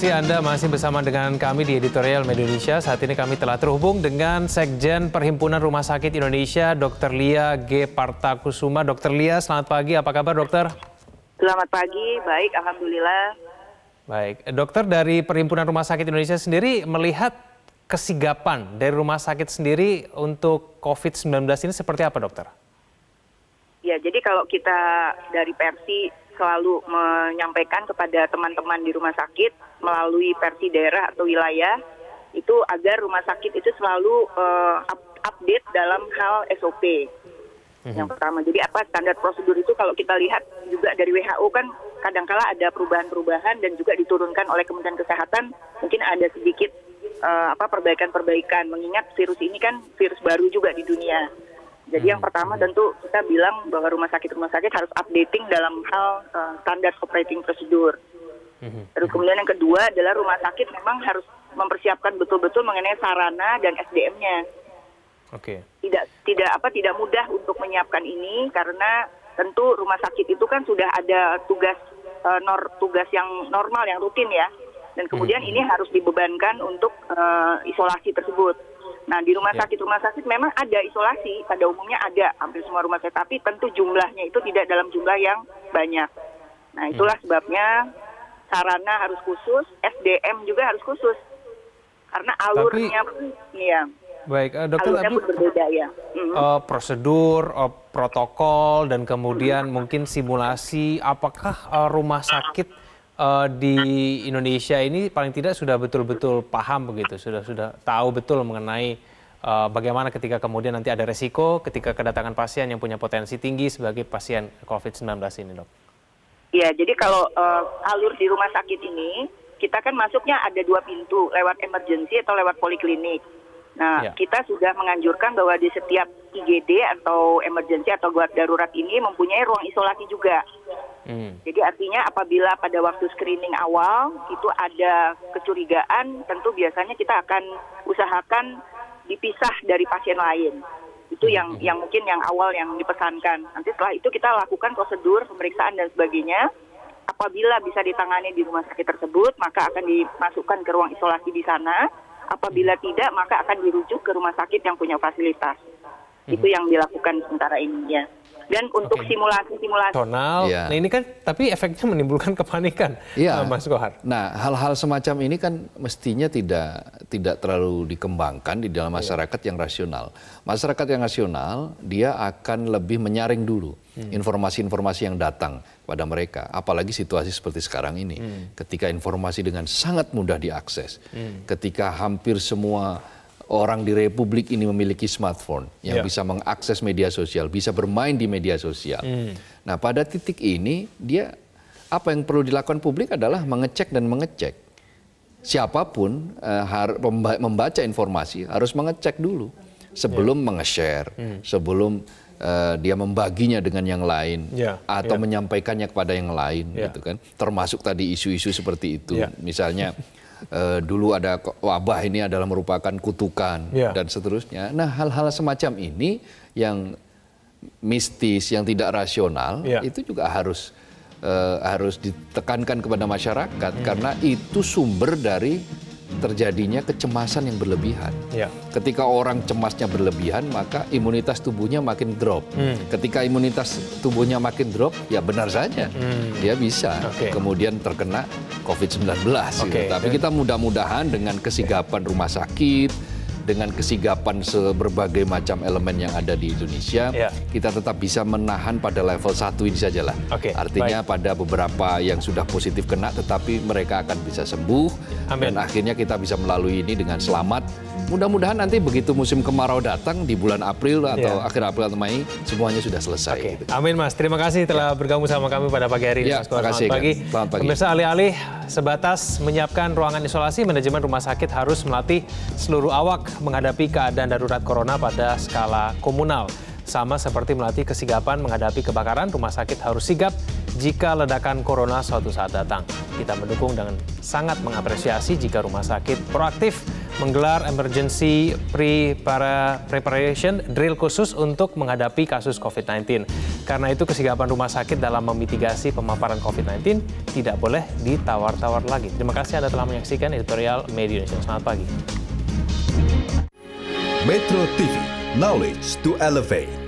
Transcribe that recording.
kasih Anda masih bersama dengan kami di Editorial Media Indonesia. Saat ini kami telah terhubung dengan Sekjen Perhimpunan Rumah Sakit Indonesia, Dr. Lia G. Partakusuma. Dr. Lia, selamat pagi. Apa kabar, dokter? Selamat pagi, baik, alhamdulillah. Baik, dokter, dari Perhimpunan Rumah Sakit Indonesia sendiri melihat kesigapan dari rumah sakit sendiri untuk COVID-19 ini seperti apa, dokter? Ya, jadi kalau kita dari Persi selalu menyampaikan kepada teman-teman di rumah sakit melalui Persi daerah atau wilayah itu agar rumah sakit itu selalu update dalam hal SOP. Yang pertama, jadi apa standar prosedur itu kalau kita lihat juga dari WHO kan kadangkala ada perubahan-perubahan dan juga diturunkan oleh Kementerian Kesehatan, mungkin ada sedikit perbaikan-perbaikan mengingat virus ini kan virus baru juga di dunia. Jadi yang pertama tentu kita bilang bahwa rumah sakit harus updating dalam hal standar operating procedure. Terus kemudian yang kedua adalah rumah sakit memang harus mempersiapkan betul-betul mengenai sarana dan SDM-nya. Oke. Tidak mudah untuk menyiapkan ini karena tentu rumah sakit itu kan sudah ada tugas yang normal yang rutin ya. Dan kemudian ini harus dibebankan untuk isolasi tersebut. Nah, di rumah sakit memang ada isolasi, pada umumnya ada hampir semua rumah sakit, tapi tentu jumlahnya itu tidak dalam jumlah yang banyak. Nah, itulah sebabnya sarana harus khusus, SDM juga harus khusus. Karena alurnya pun, ya. Baik, dokter, alurnya pun berbeda ya. Prosedur, protokol, dan kemudian mungkin simulasi, apakah rumah sakit di Indonesia ini paling tidak sudah betul-betul paham begitu, sudah tahu betul mengenai bagaimana ketika kemudian nanti ada resiko ketika kedatangan pasien yang punya potensi tinggi sebagai pasien COVID-19 ini, dok? Iya, jadi kalau alur di rumah sakit ini, kita kan masuknya ada 2 pintu, lewat emergency atau lewat poliklinik. Nah, kita sudah menganjurkan bahwa di setiap IGD atau emergency atau gawat darurat ini mempunyai ruang isolasi juga. Jadi artinya apabila pada waktu screening awal itu ada kecurigaan, tentu biasanya kita akan usahakan dipisah dari pasien lain. Itu yang mungkin yang awal yang dipesankan. Nanti setelah itu kita lakukan prosedur pemeriksaan dan sebagainya. Apabila bisa ditangani di rumah sakit tersebut, maka akan dimasukkan ke ruang isolasi di sana. Apabila tidak, maka akan dirujuk ke rumah sakit yang punya fasilitas. Itu yang dilakukan sementara ini ya. Dan untuk simulasi-simulasi. Nah ini kan tapi efeknya menimbulkan kepanikan, Mas Kohar. Nah, hal-hal semacam ini kan mestinya tidak terlalu dikembangkan di dalam masyarakat yang rasional. Masyarakat yang rasional, dia akan lebih menyaring dulu informasi-informasi yang datang pada mereka. Apalagi situasi seperti sekarang ini. Ketika informasi dengan sangat mudah diakses. Ketika hampir semua orang di Republik ini memiliki smartphone yang bisa mengakses media sosial, bisa bermain di media sosial. Nah, pada titik ini apa yang perlu dilakukan publik adalah mengecek dan mengecek. Siapapun membaca informasi harus mengecek dulu sebelum menge-share, sebelum dia membaginya dengan yang lain atau menyampaikannya kepada yang lain, gitu kan. Termasuk tadi isu-isu seperti itu, misalnya. Dulu ada wabah ini adalah merupakan kutukan dan seterusnya. Nah, hal-hal semacam ini yang mistis, yang tidak rasional, itu juga harus ditekankan kepada masyarakat karena itu sumber dari terjadinya kecemasan yang berlebihan. Ketika orang cemasnya berlebihan, maka imunitas tubuhnya makin drop. Ketika imunitas tubuhnya makin drop, ya benar saja dia bisa kemudian terkena COVID-19. Tapi kita mudah-mudahan dengan kesigapan rumah sakit, dengan kesigapan berbagai macam elemen yang ada di Indonesia, kita tetap bisa menahan pada level 1 ini sajalah. Artinya pada beberapa yang sudah positif kena, tetapi mereka akan bisa sembuh. Dan akhirnya kita bisa melalui ini dengan selamat. Mudah-mudahan nanti begitu musim kemarau datang di bulan April atau akhir April atau Mei, semuanya sudah selesai. Gitu. Amin, Mas. Terima kasih telah bergabung sama kami pada pagi hari ini. Mas, selamat pagi. Pemirsa, alih-alih sebatas menyiapkan ruangan isolasi, manajemen rumah sakit harus melatih seluruh awak menghadapi keadaan darurat corona pada skala komunal. Sama seperti melatih kesigapan menghadapi kebakaran, rumah sakit harus sigap jika ledakan corona suatu saat datang. Kita mendukung dan sangat mengapresiasi jika rumah sakit proaktif menggelar emergency preparation drill khusus untuk menghadapi kasus COVID-19. Karena itu kesigapan rumah sakit dalam memitigasi pemaparan COVID-19 tidak boleh ditawar-tawar lagi. Terima kasih Anda telah menyaksikan editorial Media Indonesia. Selamat pagi. Metro TV, knowledge to elevate.